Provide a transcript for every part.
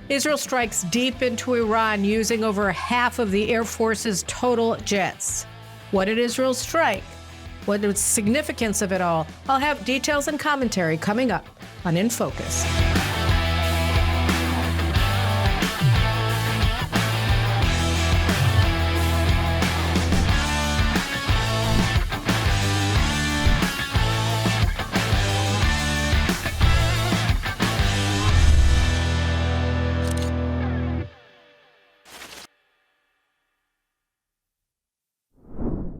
Israel strikes deep into Iran using over half of the Air Force's total jets. What did Israel strike? What is the significance of it all? I'll have details and commentary coming up on In Focus.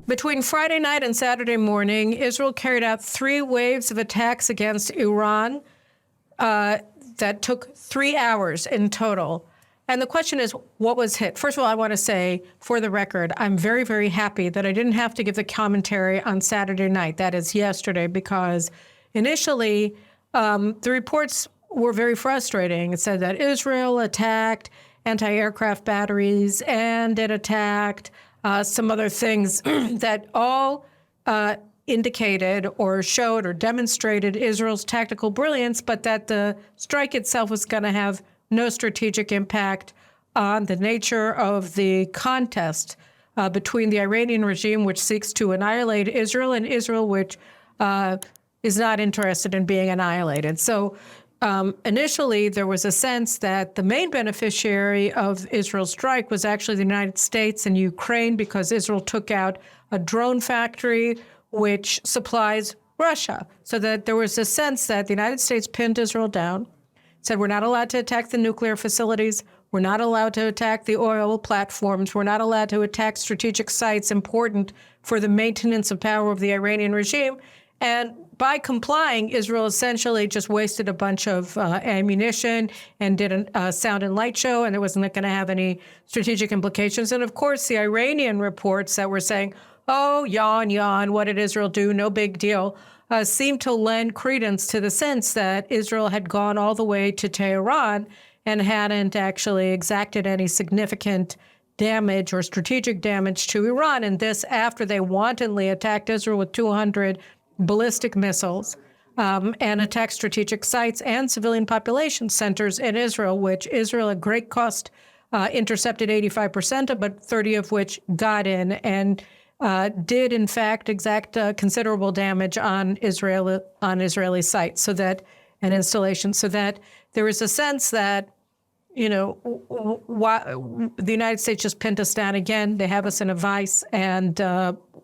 Between Friday night and Saturday morning, Israel carried out 3 waves of attacks against Iran that took 3 hours in total. And the question is, what was hit? First of all, I want to say, for the record, I'm very, very happy that I didn't have to give the commentary on Saturday night, that is yesterday, because initially the reports were very frustrating. It said that Israel attacked anti-aircraft batteries and it attacked some other things that all indicated or showed or demonstrated Israel's tactical brilliance, but that the strike itself was going to have no strategic impact on the nature of the contest between the Iranian regime, which seeks to annihilate Israel, and Israel, which is not interested in being annihilated. So initially, there was a sense that the main beneficiary of Israel's strike was actually the United States and Ukraine, because Israel took out a drone factory which supplies Russia. So that there was a sense that the United States pinned Israel down, said we're not allowed to attack the nuclear facilities, we're not allowed to attack the oil platforms, we're not allowed to attack strategic sites important for the maintenance of power of the Iranian regime. And by complying, Israel essentially just wasted a bunch of ammunition and did a sound and light show, and it wasn't going to have any strategic implications. And of course, the Iranian reports that were saying, oh, yawn, what did Israel do? No big deal, seemed to lend credence to the sense that Israel had gone all the way to Tehran and hadn't actually exacted any significant damage or strategic damage to Iran. And this after they wantonly attacked Israel with 200 ballistic missiles and attacked strategic sites and civilian population centers in Israel, which Israel at great cost intercepted 85% of, but 30 of which got in and did, in fact, exact considerable damage on Israeli sites, so that and installations, so that there was a sense that, you know, the United States just pinned us down again. They have us in a vice, and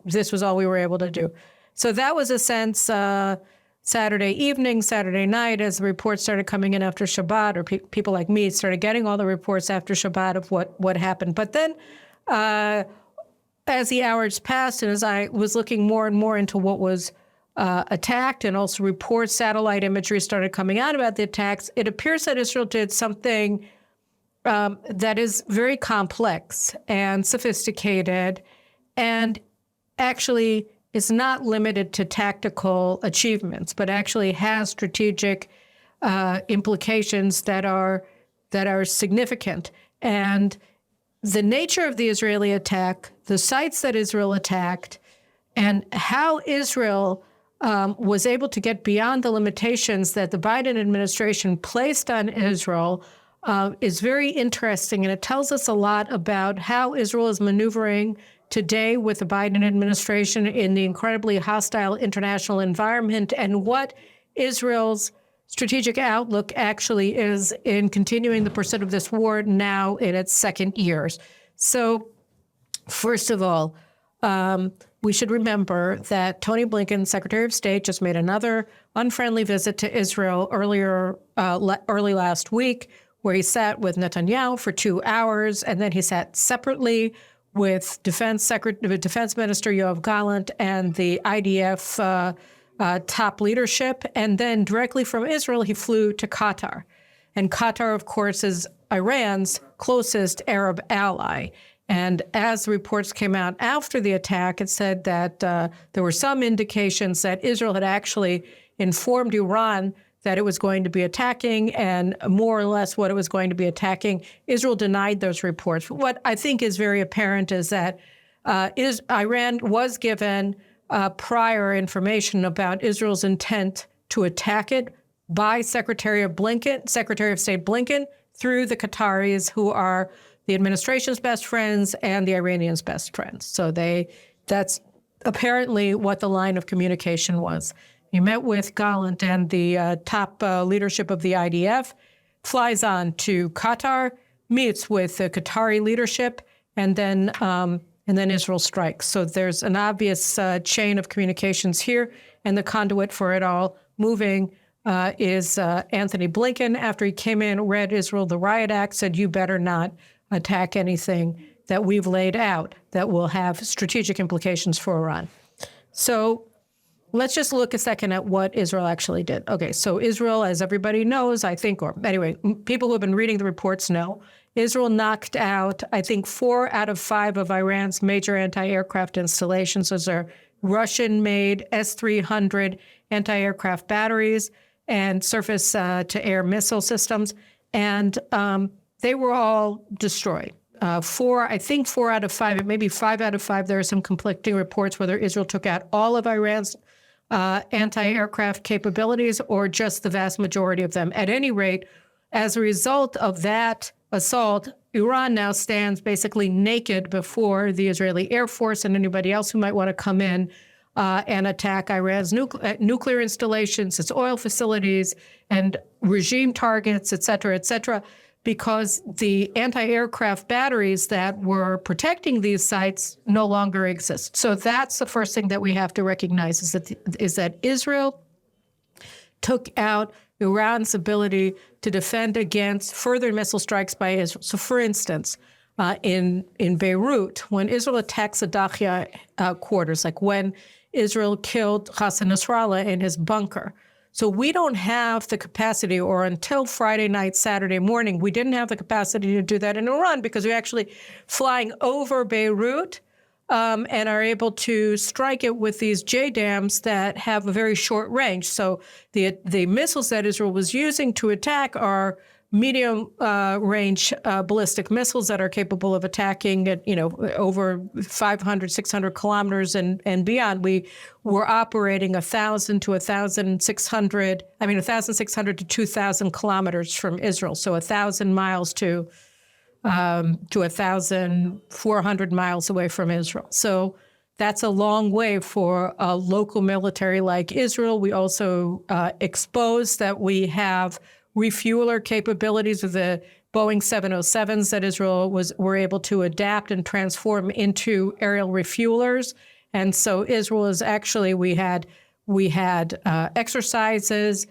this was all we were able to do. So that was a sense Saturday evening, Saturday night, as the reports started coming in after Shabbat, or people like me started getting all the reports after Shabbat of what happened. But then as the hours passed and as I was looking more and more into what was attacked, and also reports, satellite imagery started coming out about the attacks, it appears that Israel did something that is very complex and sophisticated, and actually is not limited to tactical achievements, but actually has strategic implications that are significant. And the nature of the Israeli attack, the sites that Israel attacked, and how Israel was able to get beyond the limitations that the Biden administration placed on Israel is very interesting. And it tells us a lot about how Israel is maneuvering today with the Biden administration in the incredibly hostile international environment, and what Israel's strategic outlook actually is in continuing the pursuit of this war now in its second years. So, first of all, we should remember that Tony Blinken, Secretary of State, just made another unfriendly visit to Israel early last week, where he sat with Netanyahu for 2 hours, and then he sat separately with Defense Minister Yoav Gallant and the IDF top leadership. And then directly from Israel, he flew to Qatar. And Qatar, of course, is Iran's closest Arab ally. And as the reports came out after the attack, it said that there were some indications that Israel had actually informed Iran that it was going to be attacking, and more or less what it was going to be attacking. Israel denied those reports. What I think is very apparent is that Iran was given prior information about Israel's intent to attack it by Secretary of State Blinken through the Qataris, who are the administration's best friends and the Iranians' best friends. So that's apparently what the line of communication was. He met with Gallant, and the top leadership of the IDF, flies on to Qatar, meets with the Qatari leadership, and then Israel strikes. So there's an obvious chain of communications here, and the conduit for it all moving is Anthony Blinken. After he came in, read Israel the Riot Act, said, you better not attack anything that we've laid out that will have strategic implications for Iran. So let's just look a second at what Israel actually did. Okay, so Israel, as everybody knows, I think, or anyway, people who have been reading the reports know, Israel knocked out, I think, 4 out of 5 of Iran's major anti-aircraft installations. Those are Russian-made S-300 anti-aircraft batteries and surface-to-air missile systems, and they were all destroyed. 4 out of 5, maybe 5 out of 5, there are some conflicting reports whether Israel took out all of Iran's anti-aircraft capabilities or just the vast majority of them. At any rate, as a result of that assault, Iran now stands basically naked before the Israeli Air Force and anybody else who might want to come in and attack Iran's nuclear installations, its oil facilities, and regime targets, et cetera, because the anti-aircraft batteries that were protecting these sites no longer exist. So that's the first thing that we have to recognize is that Israel took out Iran's ability to defend against further missile strikes by Israel. So for instance, in Beirut, when Israel attacks the Dakhia quarters, like when Israel killed Hassan Nasrallah in his bunker, so we don't have the capacity, or until Friday night, Saturday morning, we didn't have the capacity to do that in Iran because we're actually flying over Beirut and are able to strike it with these JDAMs that have a very short range. So the missiles that Israel was using to attack are medium range ballistic missiles that are capable of attacking at, over 500, 600 kilometers and beyond. We were operating 1,600 to 2,000 kilometers from Israel. So 1,000 miles to 1,400 miles away from Israel. So that's a long way for a local military like Israel. We also exposed that we have refueler capabilities of the Boeing 707s that Israel were able to adapt and transform into aerial refuelers. And so Israel is actually, we had exercises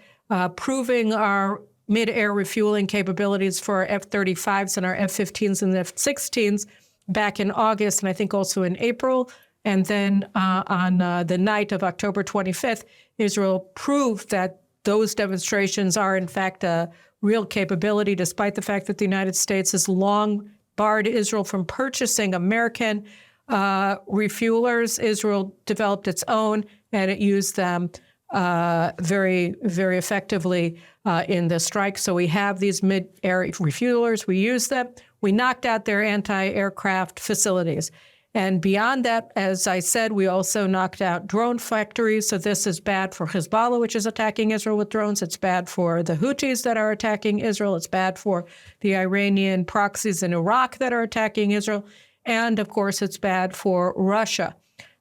proving our mid-air refueling capabilities for our F-35s and our F-15s and F-16s back in August, and I think also in April. And then on the night of October 25th, Israel proved that those demonstrations are, in fact, a real capability, despite the fact that the United States has long barred Israel from purchasing American refuelers. Israel developed its own, and it used them very, very effectively in the strike. So we have these mid-air refuelers. We use them. We knocked out their anti-aircraft facilities. And beyond that, as I said, we also knocked out drone factories. So this is bad for Hezbollah, which is attacking Israel with drones. It's bad for the Houthis that are attacking Israel. It's bad for the Iranian proxies in Iraq that are attacking Israel. And, of course, it's bad for Russia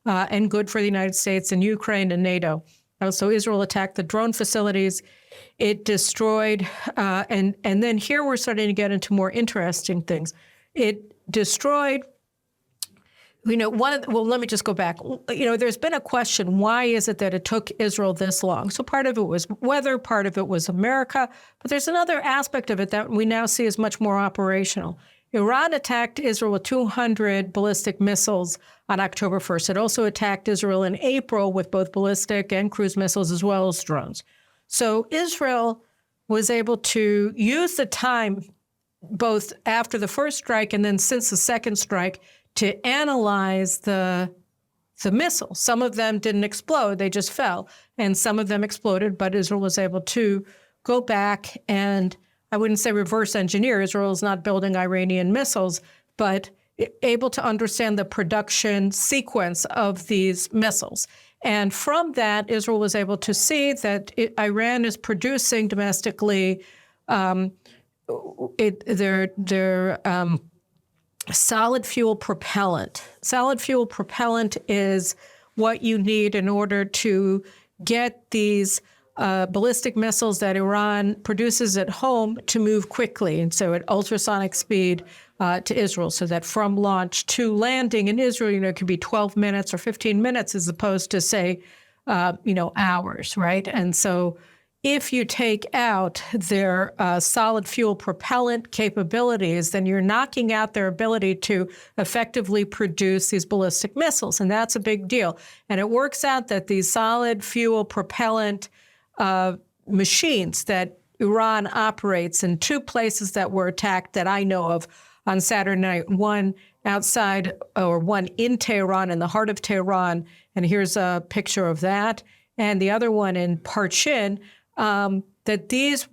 and good for the United States and Ukraine and NATO. So Israel attacked the drone facilities. It destroyed, and then here we're starting to get into more interesting things. It destroyed, let me just go back. There's been a question, why is it that it took Israel this long? So part of it was weather, part of it was America, but there's another aspect of it that we now see as much more operational. Iran attacked Israel with 200 ballistic missiles on October 1st. It also attacked Israel in April with both ballistic and cruise missiles as well as drones. So Israel was able to use the time both after the first strike and then since the second strike to analyze the missiles. Some of them didn't explode, they just fell, and some of them exploded, but Israel was able to go back and, I wouldn't say reverse engineer. Israel is not building Iranian missiles, but able to understand the production sequence of these missiles. And from that, Israel was able to see that Iran is producing domestically they're solid fuel propellant. Solid fuel propellant is what you need in order to get these ballistic missiles that Iran produces at home to move quickly, and so at ultrasonic speed to Israel, so that from launch to landing in Israel, it could be 12 minutes or 15 minutes as opposed to, say, hours, right? And so if you take out their solid fuel propellant capabilities, then you're knocking out their ability to effectively produce these ballistic missiles, and that's a big deal. And it works out that these solid fuel propellant machines that Iran operates in two places that were attacked that I know of on Saturday night, one outside or one in Tehran, in the heart of Tehran, and here's a picture of that, and the other one in Parchin, that these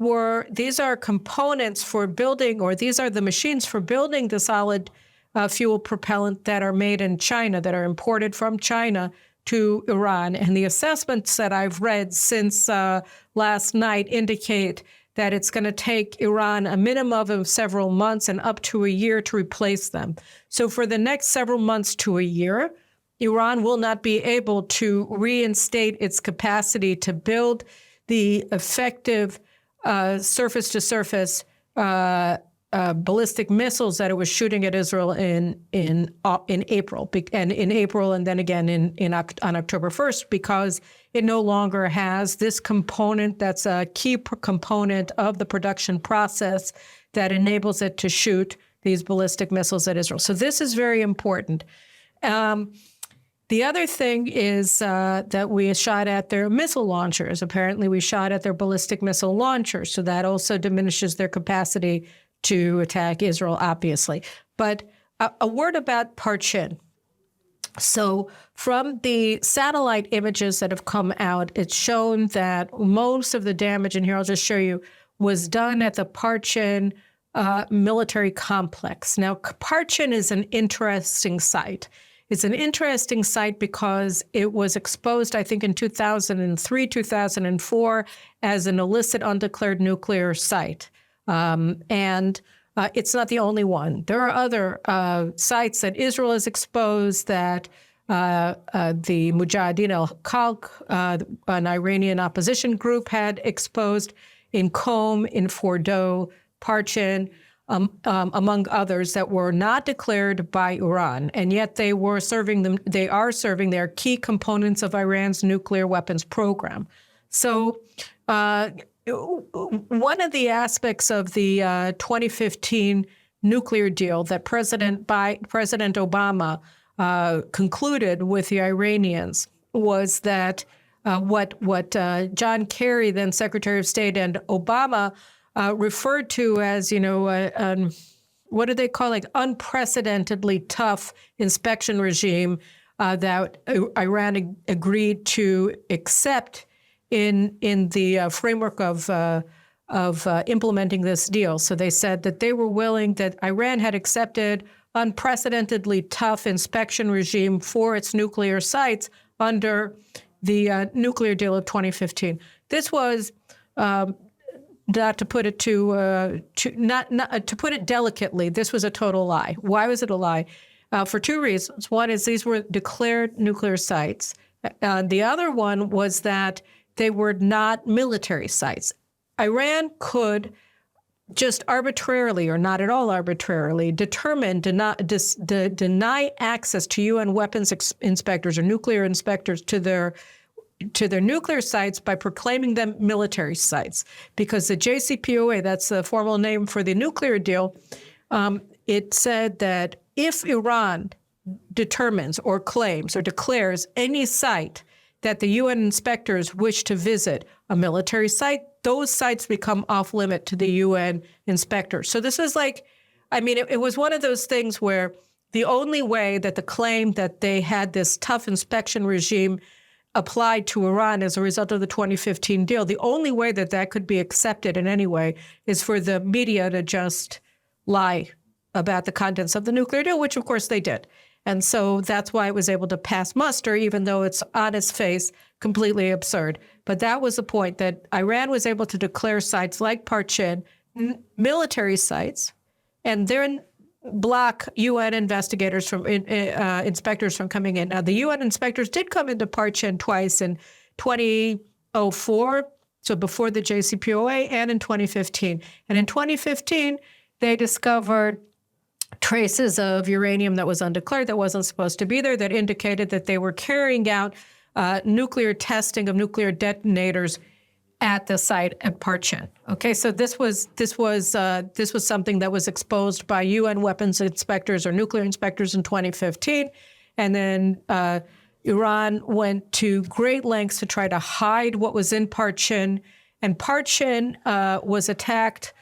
are components for building, or these are the machines for building the solid fuel propellant that are made in China, that are imported from China to Iran. And the assessments that I've read since last night indicate that it's going to take Iran a minimum of several months and up to a year to replace them. So for the next several months to a year, Iran will not be able to reinstate its capacity to build the effective surface-to-surface ballistic missiles that it was shooting at Israel in April, and then again on October 1st, because it no longer has this component that's a key component of the production process that enables it to shoot these ballistic missiles at Israel. So this is very important. The other thing is that we shot at their missile launchers. Apparently, we shot at their ballistic missile launchers, so that also diminishes their capacity to attack Israel, obviously. But a word about Parchin. So from the satellite images that have come out, it's shown that most of the damage, and here I'll just show you, was done at the Parchin military complex. Now, Parchin is an interesting site. It's an interesting site because it was exposed, I think, in 2003, 2004 as an illicit undeclared nuclear site. And it's not the only one. There are other sites that Israel has exposed that the Mujahideen al-Khalq, an Iranian opposition group, had exposed in Qom, in Fordow, Parchin, among others that were not declared by Iran, and yet they are serving their key components of Iran's nuclear weapons program. So one of the aspects of the 2015 nuclear deal that President Obama concluded with the Iranians was that what John Kerry, then Secretary of State, and Obama referred to as, what do they call, like, unprecedentedly tough inspection regime that Iran agreed to accept in the framework of implementing this deal. So they said that they were willing, that Iran had accepted unprecedentedly tough inspection regime for its nuclear sites under the nuclear deal of 2015. This was not to put it to put it delicately, this was a total lie. Why was it a lie? For two reasons. One is these were declared nuclear sites. The other one was that they were not military sites. Iran could just arbitrarily, or not at all arbitrarily, deny access to UN weapons inspectors or nuclear inspectors to their nuclear sites by proclaiming them military sites. Because the JCPOA, that's the formal name for the nuclear deal, it said that if Iran determines or claims or declares any site that the UN inspectors wish to visit a military site, those sites become off limit to the UN inspectors. So this is like, it was one of those things where the only way that the claim that they had this tough inspection regime applied to Iran as a result of the 2015 deal, the only way that that could be accepted in any way is for the media to just lie about the contents of the nuclear deal, which of course they did. And so that's why it was able to pass muster, even though it's on its face completely absurd. But that was the point, that Iran was able to declare sites like Parchin military sites and then block UN investigators from inspectors from coming in. Now, the UN inspectors did come into Parchin twice in 2004, so before the JCPOA, and in 2015. And in 2015, they discovered traces of uranium that was undeclared, that wasn't supposed to be there, that indicated that they were carrying out nuclear testing of nuclear detonators at the site at Parchin. Okay, so this was something that was exposed by UN weapons inspectors or nuclear inspectors in 2015, and then Iran went to great lengths to try to hide what was in Parchin, and Parchin was attacked.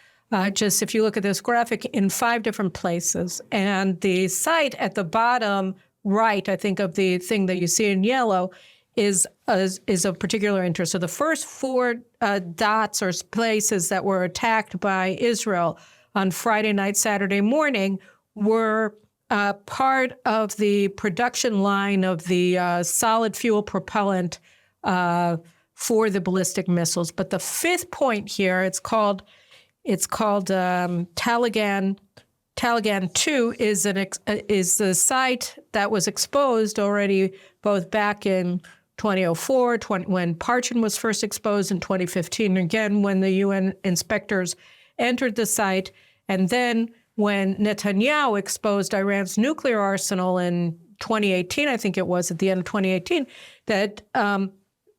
Just if you look at this graphic, in 5 different places, and the site at the bottom right, I think, of the thing that you see in yellow, is of particular interest. So the first 4 dots or places that were attacked by Israel on Friday night, Saturday morning were part of the production line of the solid fuel propellant for the ballistic missiles. But the 5th point here, it's called Talagan. Talagan 2 is the site that was exposed already both back in 2004, when Parchin was first exposed, in 2015, again, when the UN inspectors entered the site, and then when Netanyahu exposed Iran's nuclear arsenal in 2018, I think it was at the end of 2018, that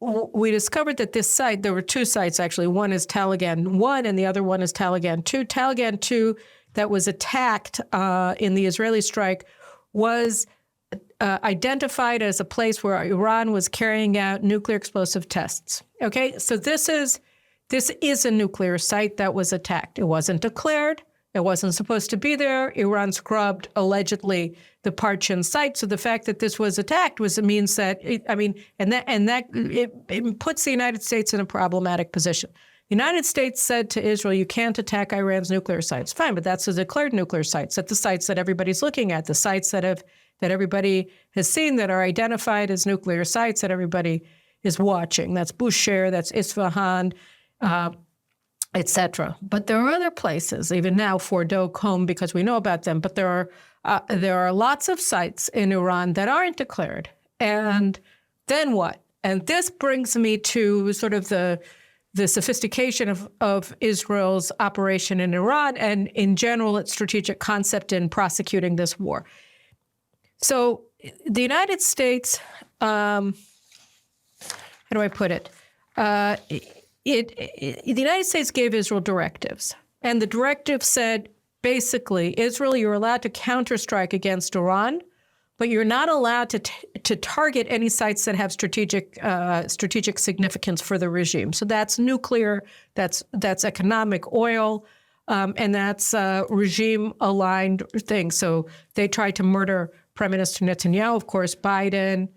we discovered that this site, there were 2 sites actually. One is Talagan 1 and the other one is Talagan 2. Talagan 2 that was attacked in the Israeli strike was identified as a place where Iran was carrying out nuclear explosive tests. Okay, so this is a nuclear site that was attacked. It wasn't declared. It wasn't supposed to be there. Iran scrubbed allegedly the Parchin site. So the fact that this was attacked means that it puts the United States in a problematic position. The United States said to Israel, you can't attack Iran's nuclear sites. Fine, but that's the declared nuclear sites. That's the sites that everybody's looking at, the sites that everybody has seen that are identified as nuclear sites that everybody is watching. That's Bushehr, that's Isfahan, etc. But there are other places, even now, Fordow, Qom, because we know about them. But there are lots of sites in Iran that aren't declared. And then what? And this brings me to sort of the sophistication of Israel's operation in Iran and, in general, its strategic concept in prosecuting this war. So the United States, how do I put it? The United States gave Israel directives, and the directive said, basically, Israel, you're allowed to counterstrike against Iran, but you're not allowed to target any sites that have strategic significance for the regime. So that's nuclear, that's economic, oil, and that's regime-aligned things. So they tried to murder Prime Minister Netanyahu. Of course, Biden,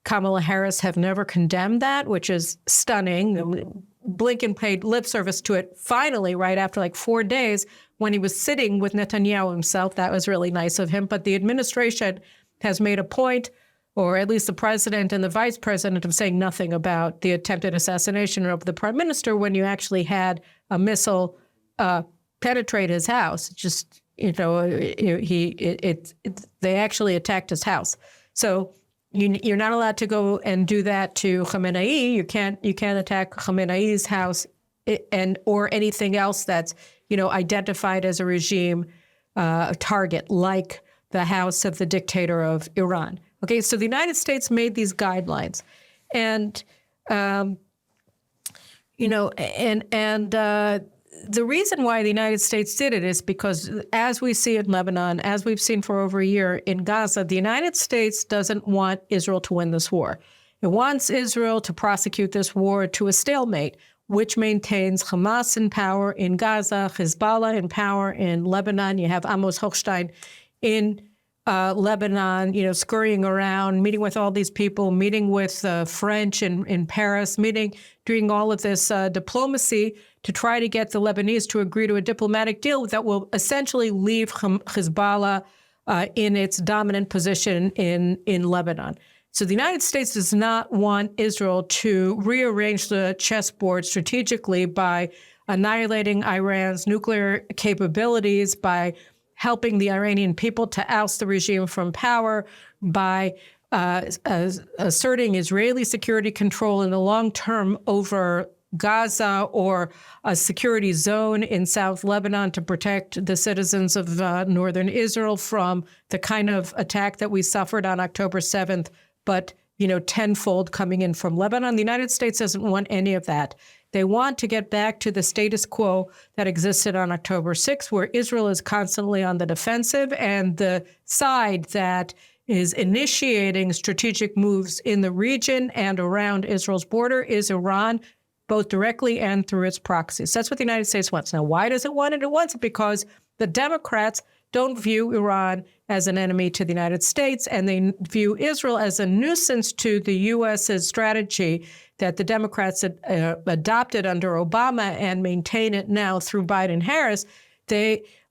Kamala Harris have never condemned that, which is stunning. Blinken paid lip service to it finally, right after like 4 days when he was sitting with Netanyahu himself. That was really nice of him. But the administration has made a point, or at least the president and the vice president, of saying nothing about the attempted assassination of the prime minister when you actually had a missile penetrate his house. Just, they actually attacked his house. So you're not allowed to go and do that to Khamenei. You can't attack Khamenei's house or anything else that's identified as a regime target, like the house of the dictator of Iran. Okay, so the United States made these guidelines, and the reason why the United States did it is because, as we see in Lebanon, as we've seen for over a year in Gaza, the United States doesn't want Israel to win this war. It wants Israel to prosecute this war to a stalemate, which maintains Hamas in power in Gaza, Hezbollah in power in Lebanon. You have Amos Hochstein in Lebanon, scurrying around, meeting with all these people, meeting with French in Paris, doing all of this diplomacy to try to get the Lebanese to agree to a diplomatic deal that will essentially leave Hezbollah in its dominant position in Lebanon. So the United States does not want Israel to rearrange the chessboard strategically by annihilating Iran's nuclear capabilities, by helping the Iranian people to oust the regime from power, by asserting Israeli security control in the long term over Gaza, or a security zone in South Lebanon to protect the citizens of northern Israel from the kind of attack that we suffered on October 7th, but tenfold coming in from Lebanon. The United States doesn't want any of that. They want to get back to the status quo that existed on October 6th, where Israel is constantly on the defensive, and the side that is initiating strategic moves in the region and around Israel's border is Iran, both directly and through its proxies. That's what the United States wants. Now, why does it want it? It wants it because the Democrats don't view Iran as an enemy to the United States, and they view Israel as a nuisance to the U.S.'s strategy that the Democrats had, adopted under Obama and maintain it now through Biden-Harris,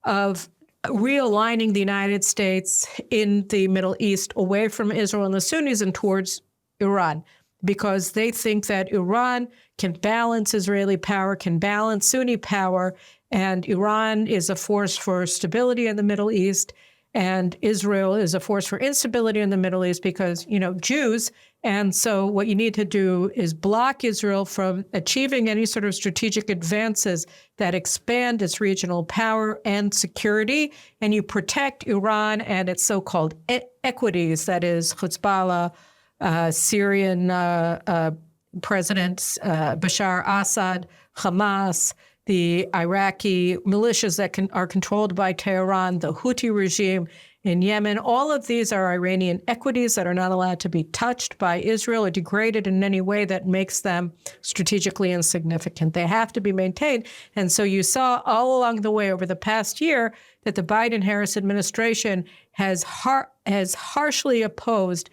of realigning the United States in the Middle East away from Israel and the Sunnis and towards Iran, because they think that Iran can balance Israeli power, can balance Sunni power, and Iran is a force for stability in the Middle East, and Israel is a force for instability in the Middle East because, Jews. And so what you need to do is block Israel from achieving any sort of strategic advances that expand its regional power and security, and you protect Iran and its so-called equities, that is Hezbollah, Syrian President Bashar Assad, Hamas, the Iraqi militias that are controlled by Tehran, the Houthi regime in Yemen. All of these are Iranian equities that are not allowed to be touched by Israel or degraded in any way that makes them strategically insignificant. They have to be maintained. And so you saw all along the way over the past year that the Biden-Harris administration has harshly opposed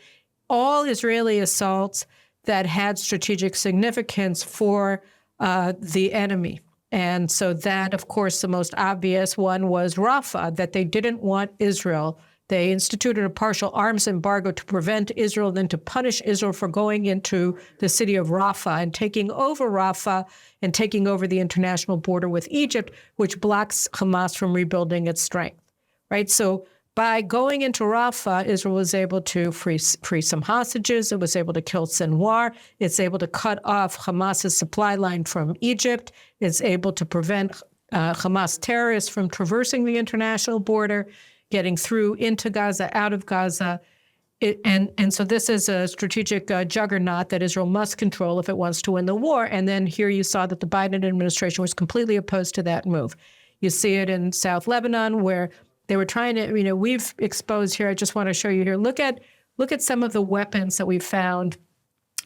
all Israeli assaults that had strategic significance for the enemy. And so that, of course, the most obvious one was Rafah, that they didn't want Israel. They instituted a partial arms embargo to prevent Israel, then to punish Israel for going into the city of Rafah and taking over Rafah and taking over the international border with Egypt, which blocks Hamas from rebuilding its strength, right? So by going into Rafah, Israel was able to free some hostages. It was able to kill Sinwar. It's able to cut off Hamas's supply line from Egypt. It's able to prevent Hamas terrorists from traversing the international border, getting through into Gaza, out of Gaza. And so this is a strategic juggernaut that Israel must control if it wants to win the war. And then here you saw that the Biden administration was completely opposed to that move. You see it in South Lebanon, where they were trying to, we've exposed here, I just want to show you here, look at some of the weapons that we found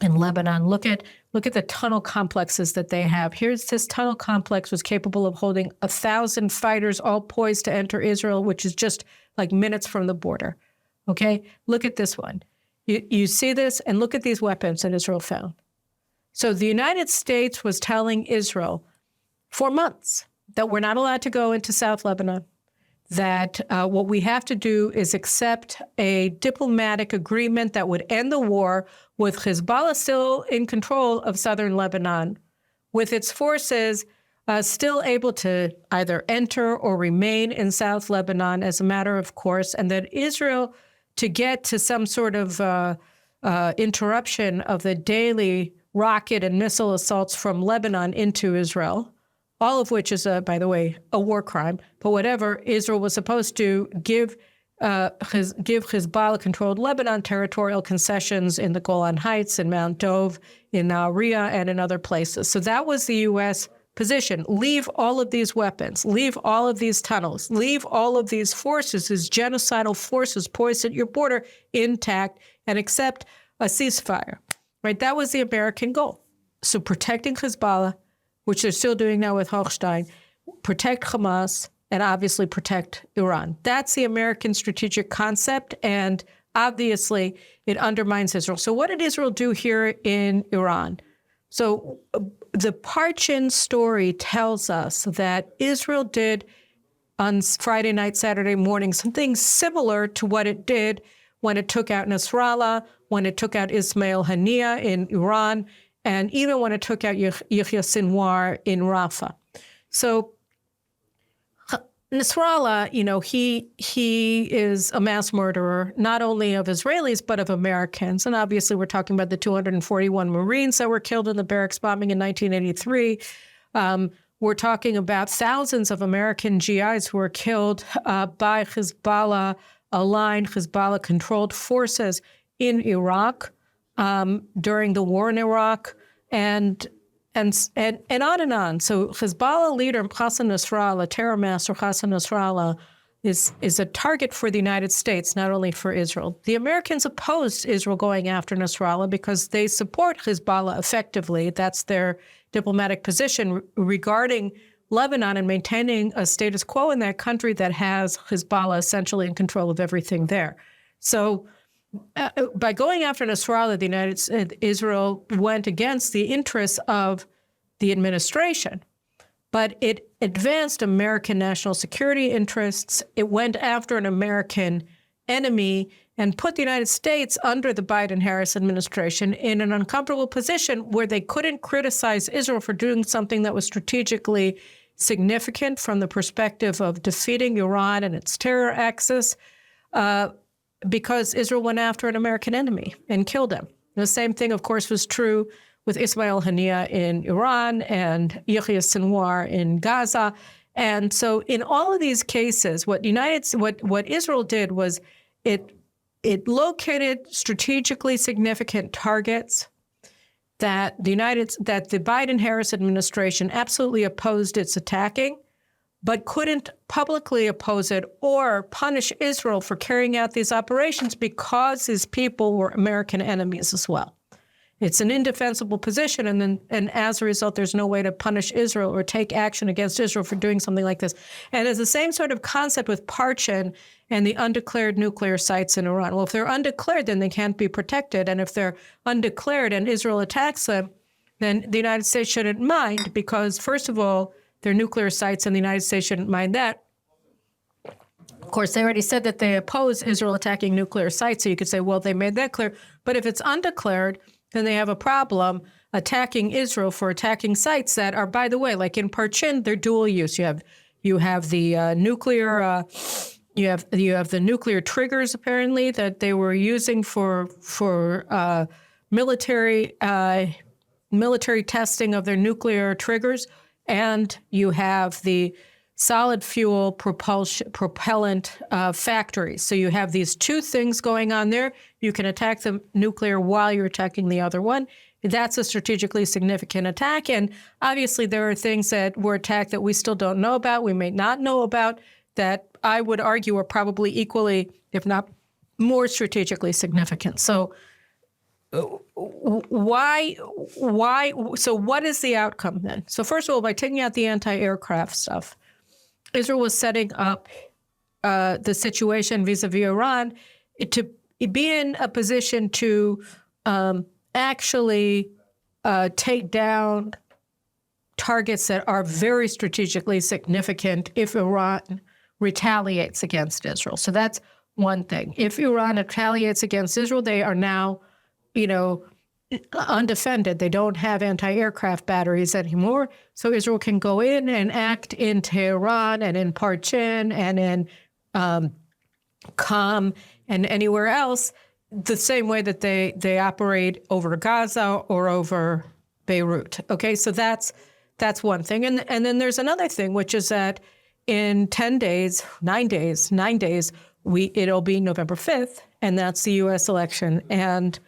in Lebanon. Look at the tunnel complexes that they have. Here's this tunnel complex was capable of holding 1,000 fighters all poised to enter Israel, which is just like minutes from the border. Okay, look at this one. You see this, and look at these weapons that Israel found. So the United States was telling Israel for months that we're not allowed to go into South Lebanon, that what we have to do is accept a diplomatic agreement that would end the war with Hezbollah still in control of southern Lebanon, with its forces still able to either enter or remain in South Lebanon as a matter of course, and that Israel, to get to some sort of interruption of the daily rocket and missile assaults from Lebanon into Israel, all of which is, by the way, a war crime. But whatever, Israel was supposed to give Hezbollah-controlled Lebanon territorial concessions in the Golan Heights, in Mount Dov, in Nahariya, and in other places. So that was the U.S. position. Leave all of these weapons, leave all of these tunnels, leave all of these forces, these genocidal forces poised at your border intact, and accept a ceasefire. Right? That was the American goal. So protecting Hezbollah, which they're still doing now with Hochstein, protect Hamas, and obviously protect Iran. That's the American strategic concept, and obviously it undermines Israel. So what did Israel do here in Iran? So the Parchin story tells us that Israel did on Friday night, Saturday morning, something similar to what it did when it took out Nasrallah, when it took out Ismail Haniyeh in Iran, and even when it took out Yahya Sinwar in Rafah. So Nasrallah, he is a mass murderer, not only of Israelis, but of Americans. And obviously, we're talking about the 241 Marines that were killed in the barracks bombing in 1983. We're talking about thousands of American GIs who were killed by Hezbollah-aligned, Hezbollah-controlled forces in Iraq during the war in Iraq, and on and on. So Hezbollah leader Hassan Nasrallah, terror master Hassan Nasrallah, is a target for the United States, not only for Israel. The Americans opposed Israel going after Nasrallah because they support Hezbollah effectively. That's their diplomatic position regarding Lebanon and maintaining a status quo in that country that has Hezbollah essentially in control of everything there. So by going after Nasrallah, Israel went against the interests of the administration, but it advanced American national security interests. It went after an American enemy and put the United States under the Biden-Harris administration in an uncomfortable position where they couldn't criticize Israel for doing something that was strategically significant from the perspective of defeating Iran and its terror axis, because Israel went after an American enemy and killed him. The same thing, of course, was true with Ismail Haniyeh in Iran and Yahya Sinwar in Gaza. And so in all of these cases, what Israel did was it located strategically significant targets that the Biden-Harris administration absolutely opposed its attacking, but couldn't publicly oppose it or punish Israel for carrying out these operations because his people were American enemies as well. It's an indefensible position, and as a result, there's no way to punish Israel or take action against Israel for doing something like this. And it's the same sort of concept with Parchin and the undeclared nuclear sites in Iran. Well, if they're undeclared, then they can't be protected. And if they're undeclared and Israel attacks them, then the United States shouldn't mind because, first of all, they're nuclear sites and the United States shouldn't mind that. Of course, they already said that they oppose Israel attacking nuclear sites, so you could say, well, they made that clear. But if it's undeclared, then they have a problem attacking Israel for attacking sites that are, by the way, like in Parchin, they're dual use. You have the nuclear you have the nuclear triggers apparently that they were using for military testing of their nuclear triggers, and you have the solid fuel propellant factories. So you have these two things going on there. You can attack the nuclear while you're attacking the other one. That's a strategically significant attack. And obviously there are things that were attacked that we still don't know about, we may not know about, that I would argue are probably equally, if not more strategically significant. So so what is the outcome then? So first of all, by taking out the anti-aircraft stuff, Israel was setting up the situation vis-a-vis Iran to be in a position to actually take down targets that are very strategically significant if Iran retaliates against Israel. So that's one thing. If Iran retaliates against Israel, they are now, undefended. They don't have anti-aircraft batteries anymore. So Israel can go in and act in Tehran and in Parchin and in Qom and anywhere else the same way that they operate over Gaza or over Beirut. Okay, so that's one thing. And then there's another thing, which is that in 9 days, it'll be November 5th, and that's the U.S. election. And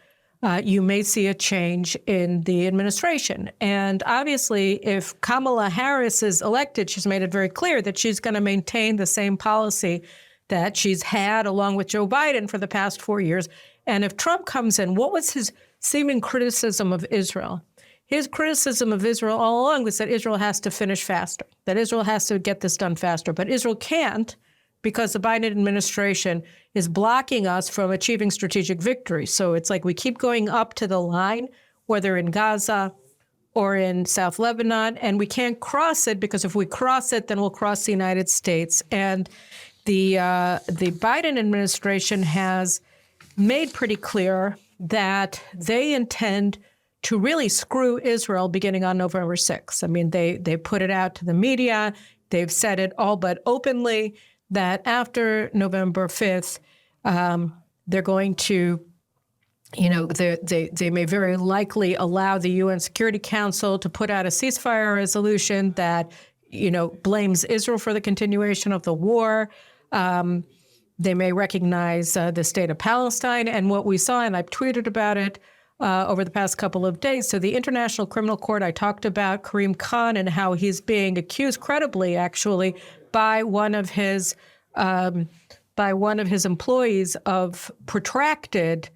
you may see a change in the administration. And obviously, if Kamala Harris is elected, she's made it very clear that she's going to maintain the same policy that she's had along with Joe Biden for the past 4 years. And if Trump comes in, what was his seeming criticism of Israel? His criticism of Israel all along was that Israel has to finish faster, that Israel has to get this done faster. But Israel can't because the Biden administration is blocking us from achieving strategic victory. So it's like we keep going up to the line, whether in Gaza or in South Lebanon, and we can't cross it because if we cross it, then we'll cross the United States. And the Biden administration has made pretty clear that they intend to really screw Israel beginning on November 6th. I mean, they put it out to the media. They've said it all but openly that after November 5th, they're going to, they may very likely allow the UN Security Council to put out a ceasefire resolution that, blames Israel for the continuation of the war. They may recognize the state of Palestine. And what we saw, and I've tweeted about it over the past couple of days. So the International Criminal Court, I talked about Karim Khan and how he's being accused credibly, actually, by one of his employees of protracted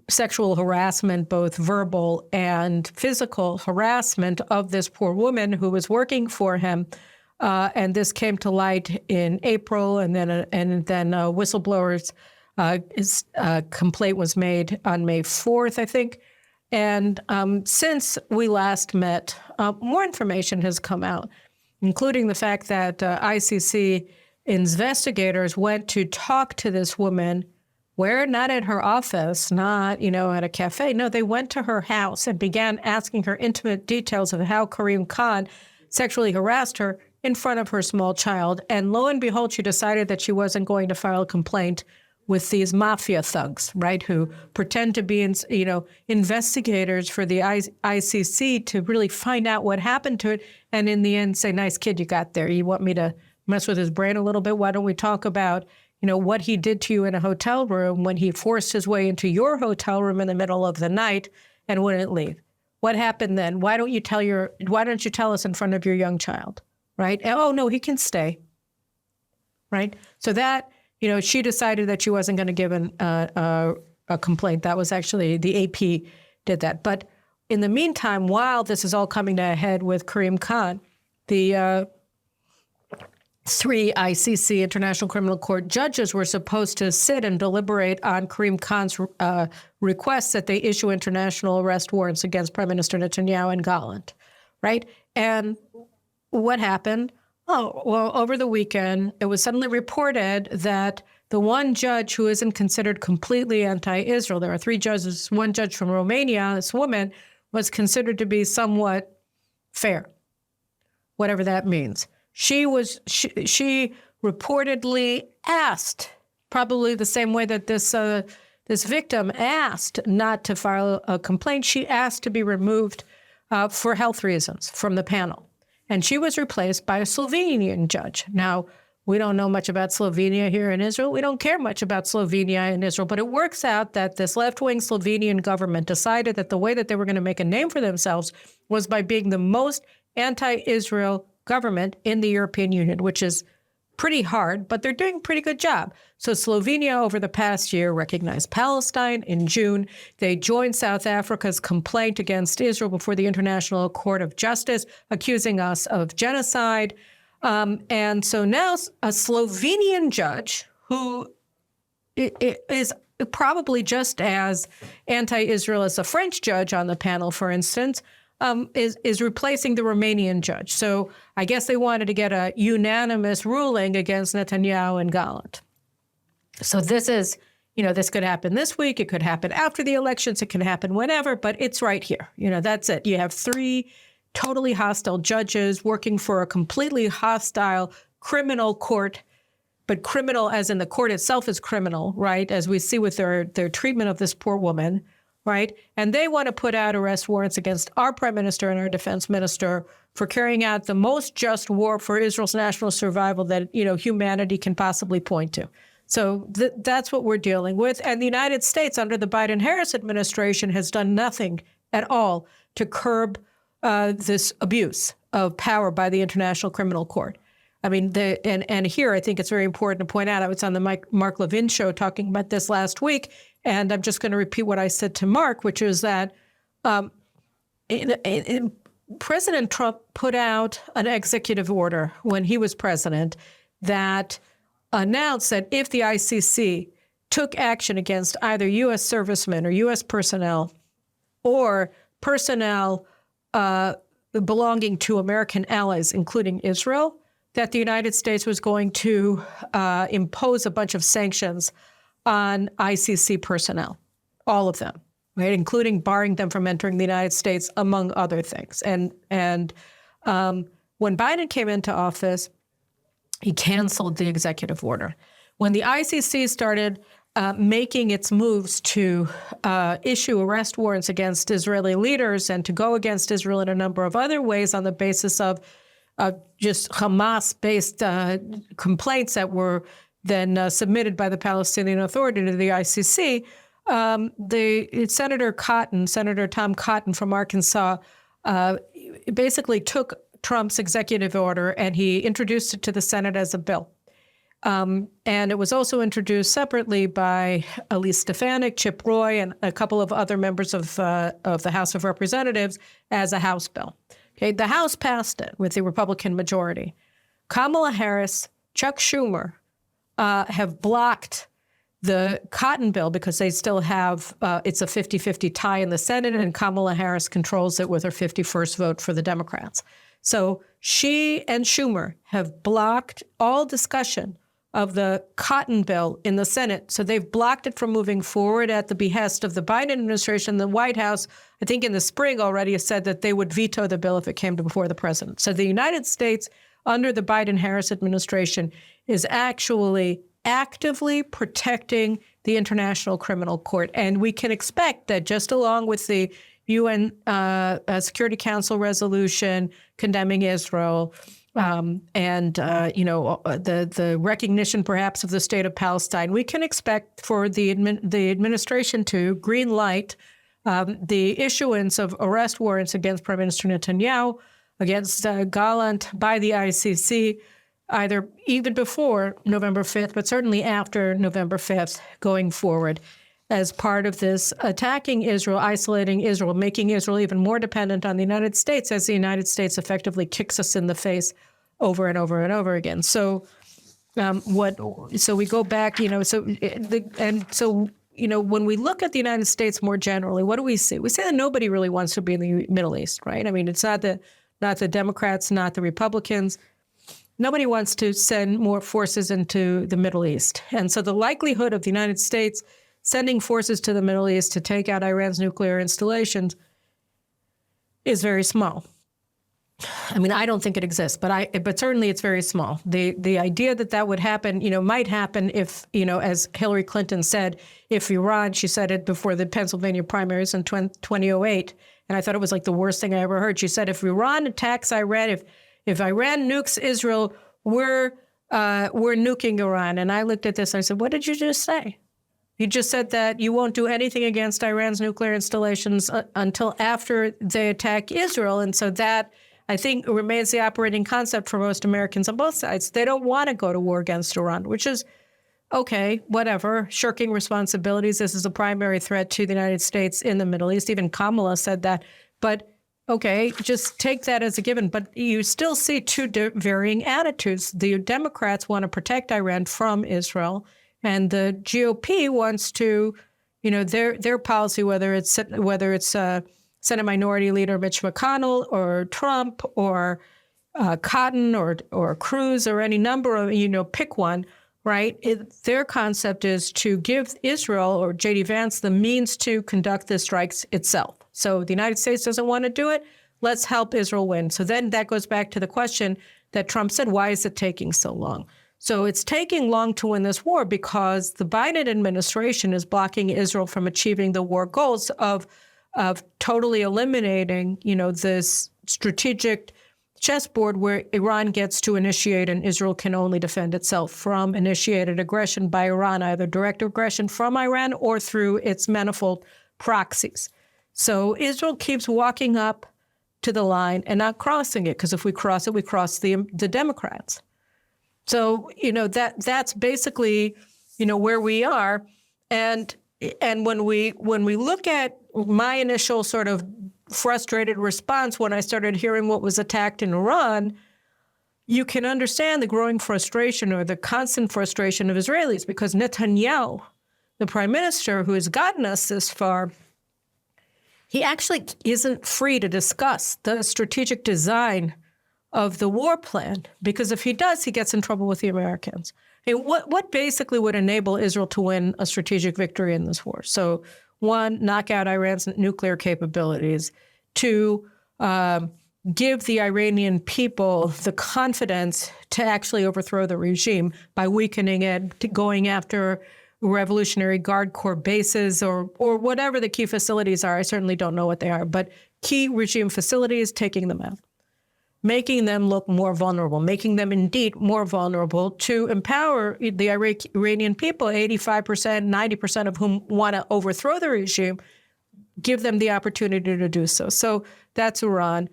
sexual harassment, both verbal and physical harassment of this poor woman who was working for him. And this came to light in April, and then whistleblowers' his complaint was made on May 4th, I think. And since we last met, more information has come out, including the fact that ICC investigators went to talk to this woman, where not at her office, not, at a cafe. No, they went to her house and began asking her intimate details of how Karim Khan sexually harassed her in front of her small child. And lo and behold, she decided that she wasn't going to file a complaint with these mafia thugs, right, who pretend to be, investigators for the ICC to really find out what happened to it, and in the end say, nice kid you got there. You want me to mess with his brain a little bit? Why don't we talk about, what he did to you in a hotel room when he forced his way into your hotel room in the middle of the night and wouldn't leave? What happened then? Why don't you tell us in front of your young child, right? Oh, no, he can stay, right? So that, she decided that she wasn't going to give a complaint. That was actually, the AP did that. But in the meantime, while this is all coming to a head with Karim Khan, the 3 ICC, International Criminal Court judges, were supposed to sit and deliberate on Karim Khan's request that they issue international arrest warrants against Prime Minister Netanyahu and Gallant, right? And what happened? Oh, well, over the weekend, it was suddenly reported that the one judge who isn't considered completely anti-Israel, there are 3 judges, one judge from Romania, this woman, was considered to be somewhat fair, whatever that means. She reportedly asked, probably the same way that this victim asked not to file a complaint, she asked to be removed for health reasons from the panel. And she was replaced by a Slovenian judge. Now, we don't know much about Slovenia here in Israel. We don't care much about Slovenia in Israel. But it works out that this left-wing Slovenian government decided that the way that they were going to make a name for themselves was by being the most anti-Israel government in the European Union, which is pretty hard, but they're doing a pretty good job. So Slovenia over the past year recognized Palestine in June. They joined South Africa's complaint against Israel before the International Court of Justice, accusing us of genocide. And so now a Slovenian judge who is probably just as anti-Israel as a French judge on the panel, for instance, is replacing the Romanian judge. So I guess they wanted to get a unanimous ruling against Netanyahu and Gallant. So this is, this could happen this week. It could happen after the elections. It can happen whenever, but it's right here. That's it. You have 3 totally hostile judges working for a completely hostile criminal court, but criminal as in the court itself is criminal, right? As we see with their treatment of this poor woman, right? And they want to put out arrest warrants against our prime minister and our defense minister for carrying out the most just war for Israel's national survival that, humanity can possibly point to. So that's what we're dealing with. And the United States under the Biden-Harris administration has done nothing at all to curb this abuse of power by the International Criminal Court. I mean, and here I think it's very important to point out, I was on the Mark Levin show talking about this last week, and I'm just going to repeat what I said to Mark, which is that President Trump put out an executive order when he was president that announced that if the ICC took action against either U.S. servicemen or U.S. personnel or personnel belonging to American allies, including Israel, that the United States was going to impose a bunch of sanctions on ICC personnel, all of them, right, including barring them from entering the United States, among other things. And when Biden came into office, he canceled the executive order. When the ICC started making its moves to issue arrest warrants against Israeli leaders and to go against Israel in a number of other ways on the basis of just Hamas-based complaints that were then submitted by the Palestinian Authority to the ICC, Senator Tom Cotton from Arkansas, basically took Trump's executive order and he introduced it to the Senate as a bill. And it was also introduced separately by Elise Stefanik, Chip Roy, and a couple of other members of the House of Representatives as a House bill. Okay, the House passed it with the Republican majority. Kamala Harris, Chuck Schumer have blocked the Cotton bill because they still have, it's a 50-50 tie in the Senate, and Kamala Harris controls it with her 51st vote for the Democrats. So she and Schumer have blocked all discussion of the Cotton bill in the Senate. So they've blocked it from moving forward at the behest of the Biden administration. The White House, I think in the spring already, has said that they would veto the bill if it came before the president. So the United States, under the Biden-Harris administration, is actually actively protecting the International Criminal Court. And we can expect that just along with the UN Security Council resolution condemning Israel, the recognition perhaps of the state of Palestine, we can expect for the administration to green light the issuance of arrest warrants against Prime Minister Netanyahu, against Gallant by the ICC, either even before November 5th, but certainly after November 5th going forward, as part of this attacking Israel, isolating Israel, making Israel even more dependent on the United States as the United States effectively kicks us in the face over and over and over again. So we go back, when we look at the United States more generally, what do we see? We say that nobody really wants to be in the Middle East, right? I mean, it's not the Democrats, not the Republicans. Nobody wants to send more forces into the Middle East. And so the likelihood of the United States sending forces to the Middle East to take out Iran's nuclear installations is very small. I mean, I don't think it exists, but certainly it's very small. The idea that would happen, might happen if, as Hillary Clinton said, if Iran, she said it before the Pennsylvania primaries in 2008, and I thought it was like the worst thing I ever heard. She said, if Iran attacks Iran, if Iran nukes Israel, we're nuking Iran. And I looked at this and I said, what did you just say? You just said that you won't do anything against Iran's nuclear installations until after they attack Israel. And so that, I think, remains the operating concept for most Americans on both sides. They don't want to go to war against Iran, which is, okay, whatever, shirking responsibilities. This is a primary threat to the United States in the Middle East. Even Kamala said that. But, okay, just take that as a given. But you still see two varying attitudes. The Democrats want to protect Iran from Israel, and the GOP wants to, their policy, whether it's Senate Minority Leader Mitch McConnell or Trump or Cotton or Cruz or any number of, pick one, right? Their concept is to give Israel or J.D. Vance the means to conduct the strikes itself. So the United States doesn't want to do it. Let's help Israel win. So then that goes back to the question that Trump said, why is it taking so long? So it's taking long to win this war because the Biden administration is blocking Israel from achieving the war goals of totally eliminating, this strategic chessboard where Iran gets to initiate and Israel can only defend itself from initiated aggression by Iran, either direct aggression from Iran or through its manifold proxies. So Israel keeps walking up to the line and not crossing it, because if we cross it, we cross the Democrats. So, that's basically, where we are. And when we look at my initial sort of frustrated response when I started hearing what was attacked in Iran, you can understand the growing frustration or the constant frustration of Israelis, because Netanyahu, the prime minister who has gotten us this far, he actually isn't free to discuss the strategic design of the war plan, because if he does, he gets in trouble with the Americans. What basically would enable Israel to win a strategic victory in this war? So one, knock out Iran's nuclear capabilities, two, give the Iranian people the confidence to actually overthrow the regime by weakening it, to going after Revolutionary Guard Corps bases or whatever the key facilities are. I certainly don't know what they are, but key regime facilities, taking them out, making them look more vulnerable, making them indeed more vulnerable to empower the Iranian people, 85%, 90% of whom want to overthrow the regime, give them the opportunity to do so. So that's Iran.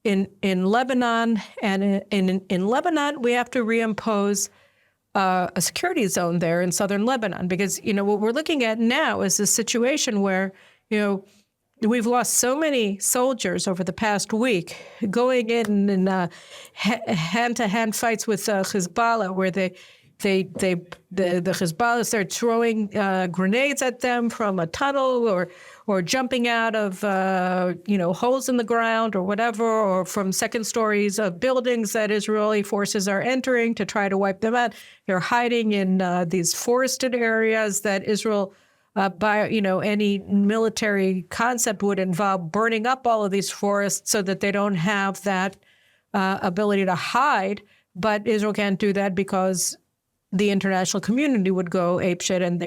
In Lebanon, and in Lebanon, we have to reimpose a security zone there in southern Lebanon, because, what we're looking at now is a situation where, we've lost so many soldiers over the past week going in hand-to-hand fights with Hezbollah, where the Hezbollah start throwing grenades at them from a tunnel, or jumping out of holes in the ground or whatever, or from second stories of buildings that Israeli forces are entering to try to wipe them out. They're hiding in these forested areas that Israel, by any military concept, would involve burning up all of these forests so that they don't have that ability to hide. But Israel can't do that because the international community would go apeshit and,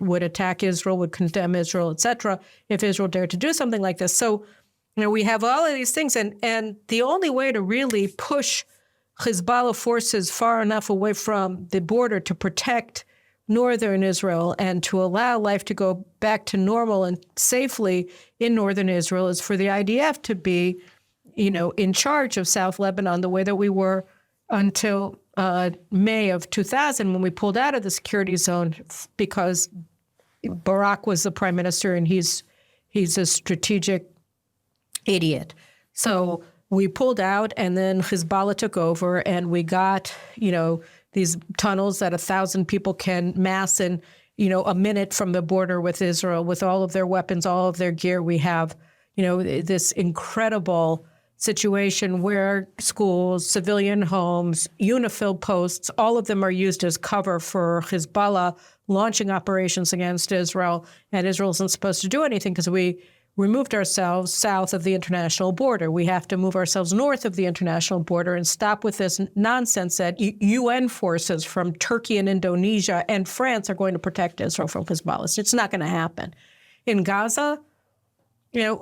would attack Israel, would condemn Israel, et cetera, if Israel dared to do something like this. So, we have all of these things. And the only way to really push Hezbollah forces far enough away from the border to protect northern Israel and to allow life to go back to normal and safely in northern Israel is for the IDF to be, in charge of South Lebanon the way that we were until May of 2000, when we pulled out of the security zone because Barak was the prime minister and he's a strategic idiot. So we pulled out, and then Hezbollah took over, and we got, these tunnels that 1,000 people can mass in, a minute from the border with Israel, with all of their weapons, all of their gear. We have, this incredible situation where schools, civilian homes, UNIFIL posts, all of them are used as cover for Hezbollah launching operations against Israel. And Israel isn't supposed to do anything because we removed ourselves south of the international border. We have to move ourselves north of the international border and stop with this nonsense that UN forces from Turkey and Indonesia and France are going to protect Israel from Hezbollah. It's not going to happen. In Gaza,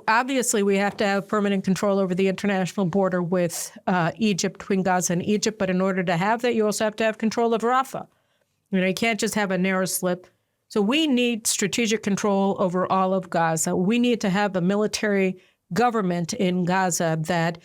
obviously we have to have permanent control over the international border with Egypt, between Gaza and Egypt. But in order to have that, you also have to have control of Rafah. You can't just have a narrow slip. So we need strategic control over all of Gaza. We need to have a military government in Gaza that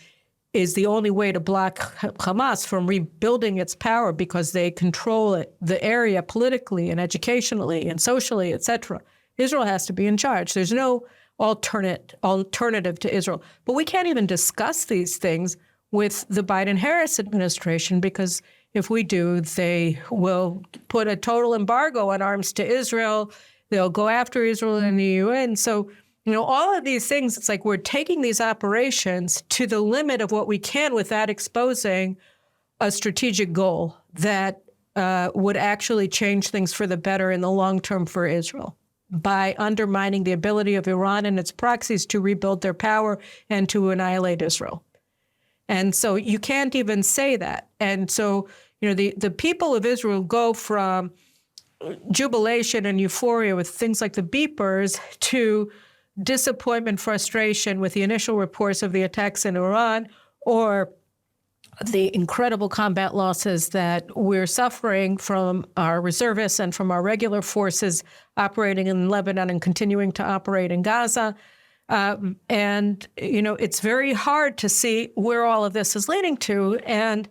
is the only way to block Hamas from rebuilding its power, because they control the area politically and educationally and socially, et cetera. Israel has to be in charge. There's no alternative to Israel. But we can't even discuss these things with the Biden-Harris administration, because if we do, they will put a total embargo on arms to Israel. They'll go after Israel in the UN. So, all of these things, it's like we're taking these operations to the limit of what we can without exposing a strategic goal that would actually change things for the better in the long term for Israel, by undermining the ability of Iran and its proxies to rebuild their power and to annihilate Israel. And so you can't even say that. And so, the people of Israel go from jubilation and euphoria with things like the beepers to disappointment, frustration with the initial reports of the attacks in Iran, or the incredible combat losses that we're suffering from our reservists and from our regular forces operating in Lebanon and continuing to operate in Gaza. And it's very hard to see where all of this is leading to. And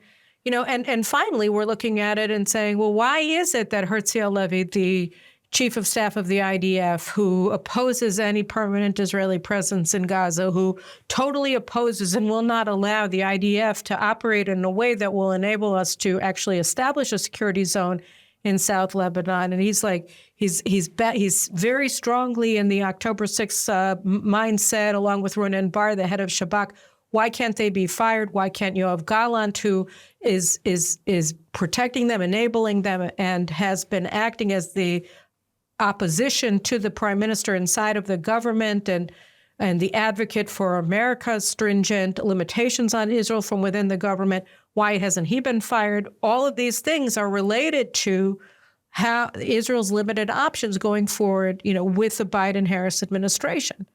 finally, we're looking at it and saying, well, why is it that Herzi Halevi, the chief of staff of the IDF, who opposes any permanent Israeli presence in Gaza, who totally opposes and will not allow the IDF to operate in a way that will enable us to actually establish a security zone in South Lebanon. And he's very strongly in the October 6th mindset, along with Ronen Bar, the head of Shabak. Why can't they be fired? Why can't Yoav Gallant, who is protecting them, enabling them, and has been acting as the opposition to the prime minister inside of the government and the advocate for America's stringent limitations on Israel from within the government. Why hasn't he been fired? All of these things are related to how Israel's limited options going forward, with the Biden-Harris administration.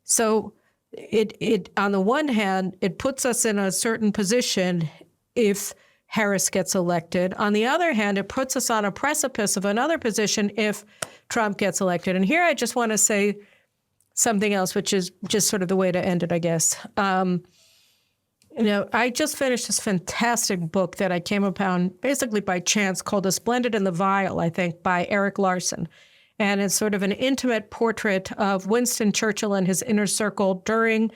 So it on the one hand, it puts us in a certain position if Harris gets elected. On the other hand, it puts us on a precipice of another position if Trump gets elected. And here I just want to say something else, which is just sort of the way to end it, I guess. I just finished this fantastic book that I came upon basically by chance called The Splendid and the Vile, I think, by Eric Larson. And it's sort of an intimate portrait of Winston Churchill and his inner circle during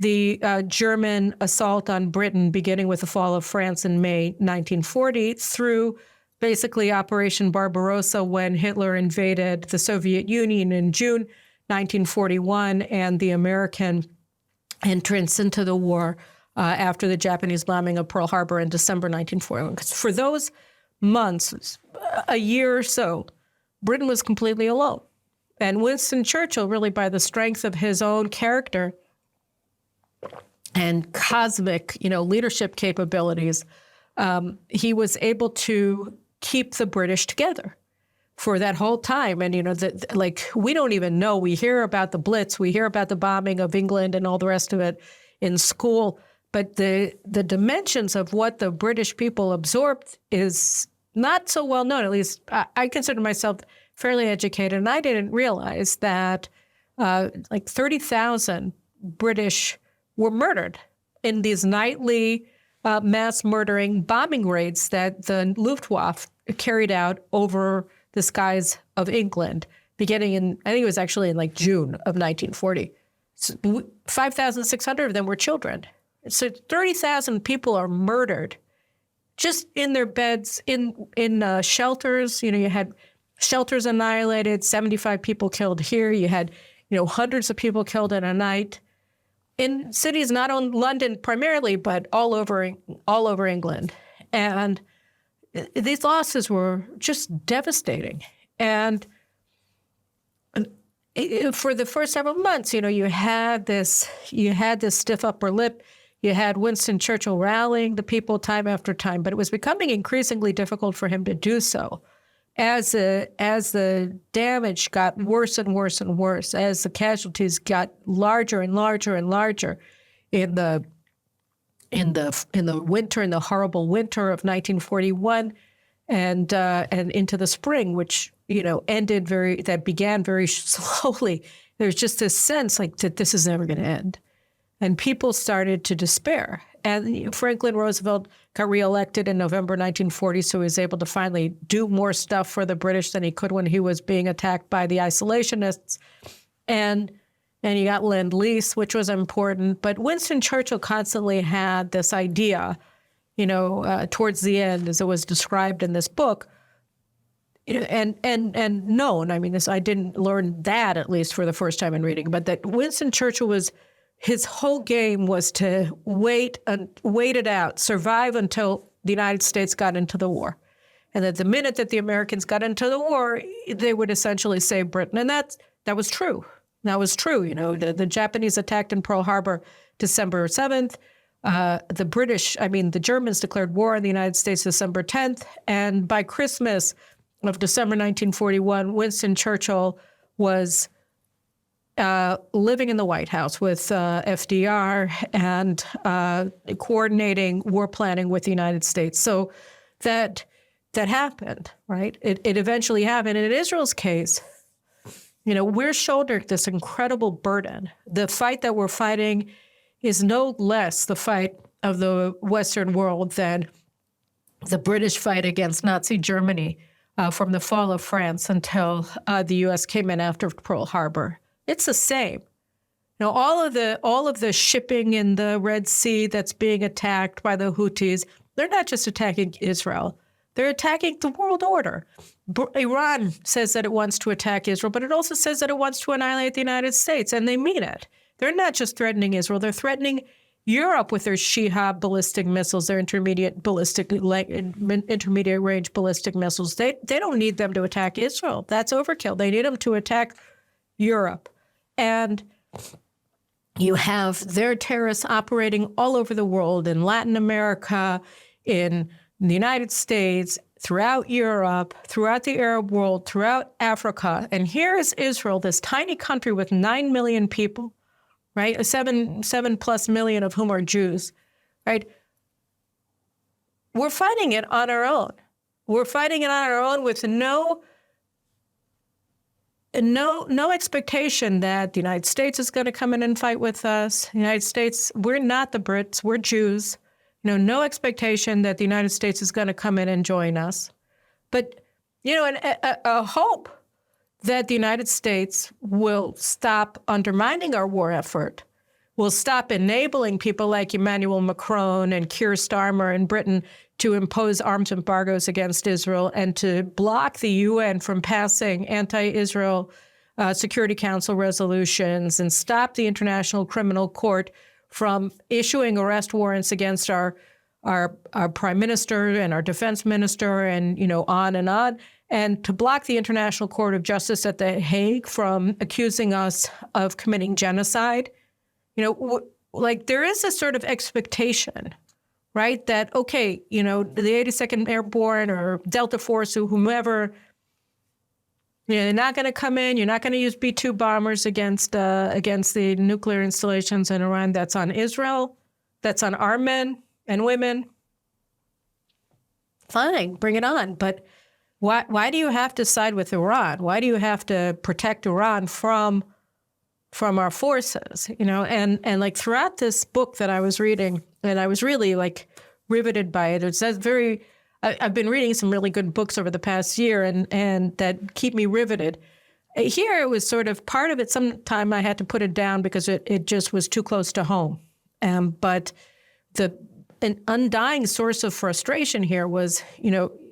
the German assault on Britain, beginning with the fall of France in May 1940, through basically Operation Barbarossa when Hitler invaded the Soviet Union in June 1941, and the American entrance into the war after the Japanese bombing of Pearl Harbor in December 1941. Because for those months, a year or so, Britain was completely alone. And Winston Churchill, really by the strength of his own character and cosmic, leadership capabilities, he was able to keep the British together for that whole time. And, we don't even know. We hear about the Blitz. We hear about the bombing of England and all the rest of it in school. But the dimensions of what the British people absorbed is not so well known. At least I consider myself fairly educated, and I didn't realize that 30,000 British were murdered in these nightly mass murdering bombing raids that the Luftwaffe carried out over the skies of England, beginning in, I think it was actually in June of 1940. So 5,600 of them were children. So 30,000 people are murdered just in their beds, in shelters. You had shelters annihilated, 75 people killed here. You had, hundreds of people killed in a night in cities not in London primarily, but all over England. And these losses were just devastating. And for the first several months, you had this stiff upper lip. You had Winston Churchill rallying the people time after time, but it was becoming increasingly difficult for him to do so as the damage got worse and worse and worse, as the casualties got larger and larger and larger in the winter, in the horrible winter of 1941, and into the spring, which that began very slowly. There's just this sense that this is never going to end. And people started to despair. And Franklin Roosevelt got reelected in November 1940, so he was able to finally do more stuff for the British than he could when he was being attacked by the isolationists. And he got Lend-Lease, which was important. But Winston Churchill constantly had this idea, towards the end, as it was described in this book, and known. I mean, I didn't learn that, at least for the first time in reading, but that Winston Churchill his whole game was to wait it out, survive until the United States got into the war. And that the minute that the Americans got into the war, they would essentially save Britain. And that was true. That was true. The Japanese attacked in Pearl Harbor December 7th. The Germans declared war on the United States December 10th. And by Christmas of December 1941, Winston Churchill was living in the White House with FDR and coordinating war planning with the United States. So that happened, right? It eventually happened. And in Israel's case, we're shouldering this incredible burden. The fight that we're fighting is no less the fight of the Western world than the British fight against Nazi Germany from the fall of France until the U.S. came in after Pearl Harbor. It's the same. All of the shipping in the Red Sea that's being attacked by the Houthis, they're not just attacking Israel. They're attacking the world order. Iran says that it wants to attack Israel, but it also says that it wants to annihilate the United States, and they mean it. They're not just threatening Israel. They're threatening Europe with their Shihab ballistic missiles, their intermediate range ballistic missiles, they don't need them to attack Israel. That's overkill. They need them to attack Europe. And you have their terrorists operating all over the world, in Latin America, in the United States, throughout Europe, throughout the Arab world, throughout Africa. And here is Israel, this tiny country with 9 million people, right? 7+ million of whom are Jews, right? We're fighting it on our own. We're fighting it on our own with no expectation that the United States is going to come in and fight with us. The United States, we're not the Brits, we're Jews. No expectation that the United States is going to come in and join us. But, and a hope that the United States will stop undermining our war effort, will stop enabling people like Emmanuel Macron and Keir Starmer in Britain to impose arms embargoes against Israel and to block the UN from passing anti-Israel Security Council resolutions and stop the International Criminal Court from issuing arrest warrants against our prime minister and our defense minister and, on, and to block the International Court of Justice at The Hague from accusing us of committing genocide. There is a sort of expectation, right, that, okay, the 82nd Airborne or Delta Force or whomever, they're not going to come in. You're not going to use B-2 bombers against the nuclear installations in Iran. That's on Israel. That's on our men and women. Fine, bring it on. But why do you have to side with Iran? Why do you have to protect Iran from our forces? And like throughout this book that I was reading, and I was really like riveted by it. It says I've been reading some really good books over the past year and that keep me riveted. Here it was sort of part of it. Sometime I had to put it down because it just was too close to home. But an undying source of frustration here was,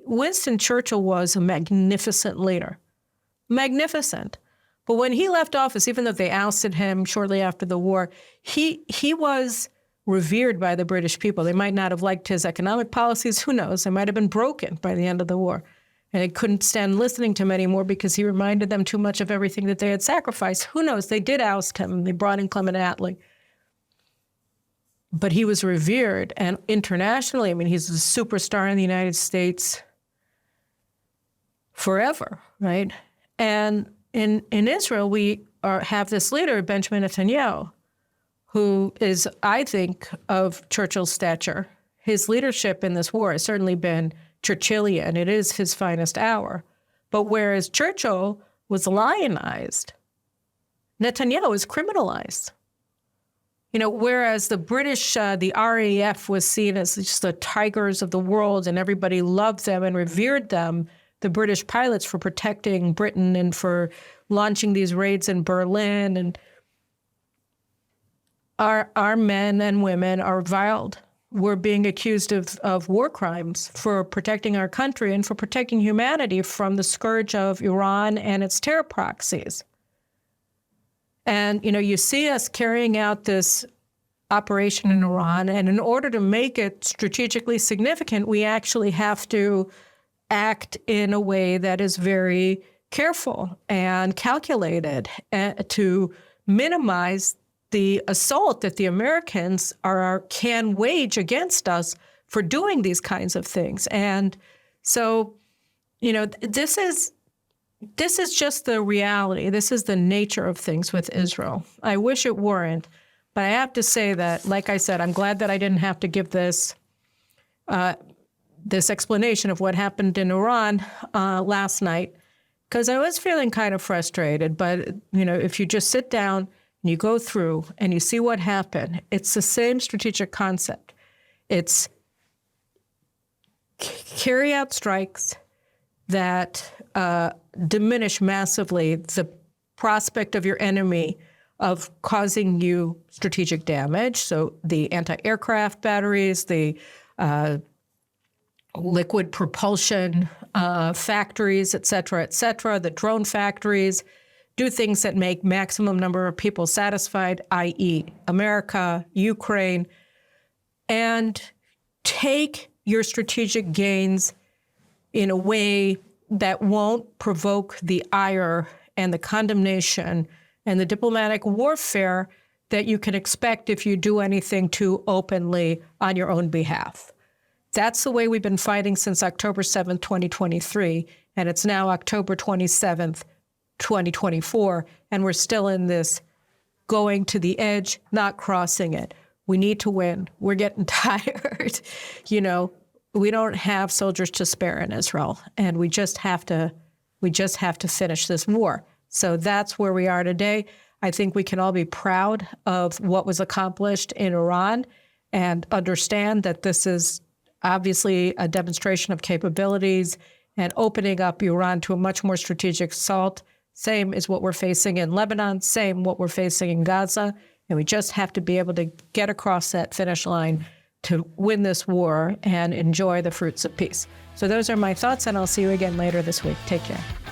Winston Churchill was a magnificent leader. Magnificent. But when he left office, even though they ousted him shortly after the war, he was revered by the British people. They might not have liked his economic policies. Who knows? They might have been broken by the end of the war. And they couldn't stand listening to him anymore because he reminded them too much of everything that they had sacrificed. Who knows? They did oust him. They brought in Clement Attlee. But he was revered. And internationally, I mean, he's a superstar in the United States forever, right? And in Israel, we have this leader, Benjamin Netanyahu, who is, I think, of Churchill's stature. His leadership in this war has certainly been Churchillian. It is his finest hour. But whereas Churchill was lionized, Netanyahu is criminalized. Whereas the British, the RAF was seen as just the tigers of the world and everybody loved them and revered them, the British pilots for protecting Britain and for launching these raids in Berlin, and our men and women are reviled. We're being accused of war crimes for protecting our country and for protecting humanity from the scourge of Iran and its terror proxies. And, you see us carrying out this operation in Iran, and in order to make it strategically significant, we actually have to act in a way that is very careful and calculated to minimize the assault that the Americans can wage against us for doing these kinds of things. And so, this is just the reality. This is the nature of things with Israel. I wish it weren't, but I have to say that, like I said, I'm glad that I didn't have to give this explanation of what happened in Iran last night, because I was feeling kind of frustrated. But, if you just sit down and you go through and you see what happened, it's the same strategic concept. It's carry out strikes that diminish massively the prospect of your enemy of causing you strategic damage. So the anti-aircraft batteries, the liquid propulsion factories, et cetera, the drone factories, do things that make maximum number of people satisfied, i.e. America, Ukraine, and take your strategic gains in a way that won't provoke the ire and the condemnation and the diplomatic warfare that you can expect if you do anything too openly on your own behalf. That's the way we've been fighting since October 7th, 2023, and it's now October 27th, 2024, and we're still in this going to the edge, not crossing it. We need to win. We're getting tired. We don't have soldiers to spare in Israel, and we just have to finish this war. So that's where we are today. I think we can all be proud of what was accomplished in Iran and understand that this is obviously a demonstration of capabilities and opening up Iran to a much more strategic assault. Same is what we're facing in Lebanon, same what we're facing in Gaza. And we just have to be able to get across that finish line to win this war and enjoy the fruits of peace. So those are my thoughts, and I'll see you again later this week. Take care.